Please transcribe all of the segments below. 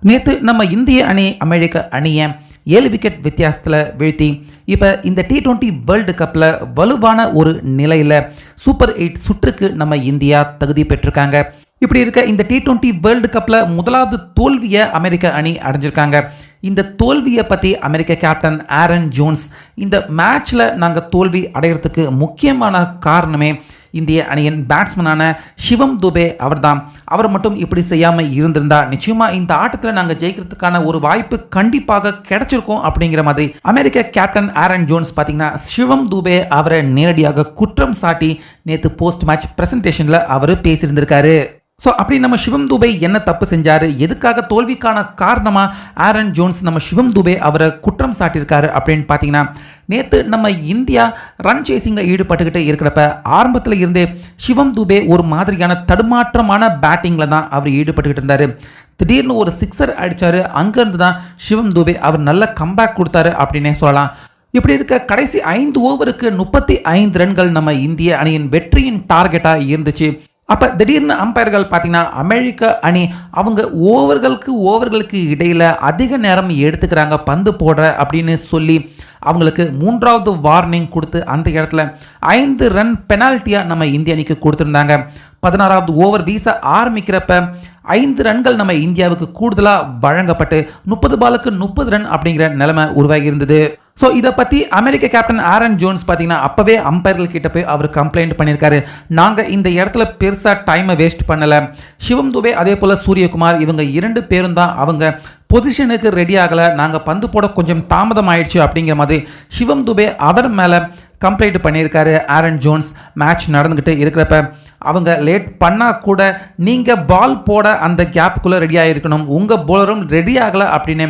நேற்று நம்ம இந்திய அணி அமெரிக்க அணியை 7 விக்கெட் வித்தியாசத்தில் வீழ்த்தி இப்போ இந்த T20 வேர்ல்டு கப்பில் வலுவான ஒரு நிலையில் சூப்பர் 8 சுற்றுக்கு நம்ம இந்தியா தகுதி பெற்றிருக்காங்க. இப்படி இருக்க இந்த T20 வேர்ல்டு கப்பில் முதலாவது தோல்வியை அமெரிக்க அணி அடைஞ்சிருக்காங்க. இந்த தோல்வியை பற்றி அமெரிக்க கேப்டன் ஆரன் ஜோன்ஸ், இந்த மேட்ச்சில் நாங்கள் தோல்வி அடைகிறதுக்கு முக்கியமான காரணமே இந்திய அணியின் பேட்ஸ்மேனான சிவம் துபே அவர்தான். அவர் மட்டும் இப்படி செய்யாமல் இருந்திருந்தா நிச்சயமாக இந்த ஆட்டத்தில் நாங்கள் ஜெயிக்கிறதுக்கான ஒரு வாய்ப்பு கண்டிப்பாக கிடைச்சிருக்கும் அப்படிங்கிற மாதிரி அமெரிக்க கேப்டன் ஆரன் ஜோன்ஸ் பார்த்தீங்கன்னா சிவம் துபே அவரை நேரடியாக குற்றம் சாட்டி நேற்று போஸ்ட் மேட்ச் பிரசன்டேஷனில் அவர் பேசியிருந்திருக்காரு. ஸோ அப்படி நம்ம சிவம் துபே என்ன தப்பு செஞ்சார், எதுக்காக தோல்விக்கான காரணமாக ஆரன் ஜோன்ஸ் நம்ம சிவம் துபே அவரை குற்றம் சாட்டியிருக்காரு அப்படின்னு பார்த்தீங்கன்னா, நேற்று நம்ம இந்தியா ரன் சேசிங்கில் ஈடுபட்டுக்கிட்டு இருக்கிறப்ப ஆரம்பத்தில் இருந்தே சிவம் துபே ஒரு மாதிரியான தடுமாற்றமான பேட்டிங்கில் தான் அவர் ஈடுபட்டுக்கிட்டு இருந்தார். திடீர்னு ஒரு சிக்ஸர் அடித்தார். அங்கேருந்து தான் சிவம் துபே அவர் நல்ல கம்பேக் கொடுத்தாரு அப்படின்னே சொல்லலாம். இப்படி இருக்க கடைசி 5 ஓவருக்கு 35 ரன்கள் நம்ம இந்திய அணியின் வெற்றியின் டார்கெட்டாக இருந்துச்சு. அப்போ திடீர்னு அம்பையர்கள் பார்த்தீங்கன்னா அமெரிக்க அணி அவங்க ஓவர்களுக்கு இடையில் அதிக நேரம் எடுத்துக்கிறாங்க பந்து போடுற அப்படின்னு சொல்லி அவங்களுக்கு 3வது வார்னிங் கொடுத்து அந்த இடத்துல 5 ரன் பெனால்ட்டியாக நம்ம இந்திய அணிக்கு கொடுத்துருந்தாங்க. 16வது ஓவர் வீச ஆரம்பிக்கிறப்ப 5 ரன்கள் நம்ம இந்தியாவுக்கு கூடுதலாக வழங்கப்பட்டு 30 பாலுக்கு 30 ரன் அப்படிங்கிற நிலைமை உருவாகி இருந்தது. ஸோ இதை பற்றி அமெரிக்க கேப்டன் ஆரன் ஜோன்ஸ் பார்த்தீங்கன்னா அப்போவே அம்பையர்கள் கிட்ட போய் அவர் கம்ப்ளைண்ட் பண்ணியிருக்காரு. நாங்கள் இந்த இடத்துல பெருசாக டைமை வேஸ்ட் பண்ணலை. சிவம் துபே அதே போல் சூரியகுமார் இவங்க 2 பேரும் தான் அவங்க பொசிஷனுக்கு ரெடி ஆகலை, நாங்கள் பந்து போட கொஞ்சம் தாமதம் ஆயிடுச்சு அப்படிங்கிற மாதிரி சிவம் துபே அவர் மேலே கம்ப்ளைண்ட் பண்ணியிருக்காரு ஆரன் ஜோன்ஸ். மேட்ச் நடந்துக்கிட்டு இருக்கிறப்ப அவங்க லேட் பண்ணால் கூட நீங்கள் பால் போட அந்த கேப்புக்குள்ளே ரெடி ஆகிருக்கணும், உங்கள் போலரும் ரெடி ஆகலை அப்படின்னு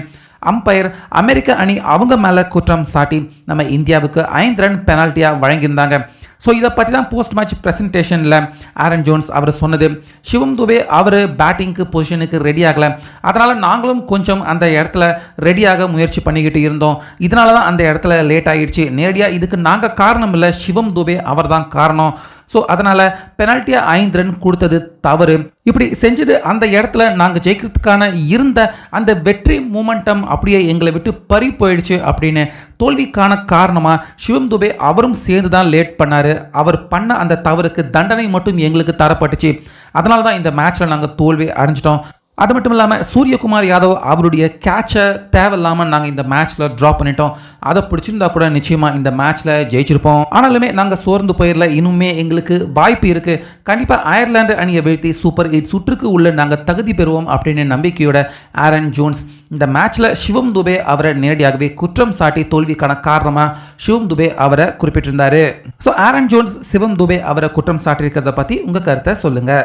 அம்பையர் அமெரிக்க அணி அவங்க மேலே குற்றம் சாட்டி நம்ம இந்தியாவுக்கு 5 ரன் பெனால்ட்டியாக வழங்கியிருந்தாங்க. ஸோ இதை பற்றி தான் போஸ்ட் மேட்ச் ப்ரெசன்டேஷனில் ஆரன் ஜோன்ஸ் அவர் சொன்னது. சிவம் துபே அவர் பேட்டிங்க்கு பொசிஷனுக்கு ரெடி ஆகலை, அதனால் நாங்களும் கொஞ்சம் அந்த இடத்துல ரெடியாக முயற்சி பண்ணிக்கிட்டு இருந்தோம், இதனால தான் அந்த இடத்துல லேட் ஆகிடுச்சு. நேரடியாக இதுக்கு நாங்கள் காரணம் இல்லை, சிவம் துபே அவர் தான் காரணம். ஸோ அதனால் பெனால்ட்டியாக 5 ரன் கொடுத்தது தவறு. இப்படி செஞ்சது அந்த இடத்துல நாங்கள் ஜெயிக்கிறதுக்கான இருந்த அந்த வெற்றி மூமெண்டம் அப்படியே எங்களை விட்டு பறி போயிடுச்சு அப்படின்னு தோல்விக்கான காரணமாக சிவம் துபே அவரும் சேர்ந்து தான் லேட் பண்ணார். அவர் பண்ண அந்த தவறுக்கு தண்டனை மட்டும் எங்களுக்கு தரப்பட்டுச்சு. அதனால தான் இந்த மேட்ச்சில் நாங்கள் தோல்வி அடைஞ்சிட்டோம். அது மட்டும் இல்லாமல் சூரியகுமார் யாதவ் அவருடைய கேட்சை தேவையில்லாமல் நாங்கள் இந்த மேட்ச்சில் ட்ராப் பண்ணிட்டோம். அதை பிடிச்சிருந்தா கூட நிச்சயமாக இந்த மேட்ச்சில் ஜெயிச்சிருப்போம். ஆனாலுமே நாங்கள் சோர்ந்து போயிடல, இன்னுமே எங்களுக்கு வாய்ப்பு இருக்குது. கண்டிப்பாக அயர்லாந்து அணியை வீழ்த்தி சூப்பர் 8 சுற்றுக்கு உள்ள நாங்கள் தகுதி பெறுவோம் அப்படின்னு நம்பிக்கையோட ஆரன் ஜோன்ஸ் இந்த மேட்ச்சில் சிவம் துபே அவரை நேரடியாகவே குற்றம் சாட்டி தோல்விக்கான காரணமாக சிவம் துபே அவரை குறிப்பிட்டிருந்தார். ஸோ ஆரன் ஜோன்ஸ் சிவம் துபே அவரை குற்றம் சாட்டியிருக்கிறத பற்றி உங்கள் கருத்தை சொல்லுங்கள்.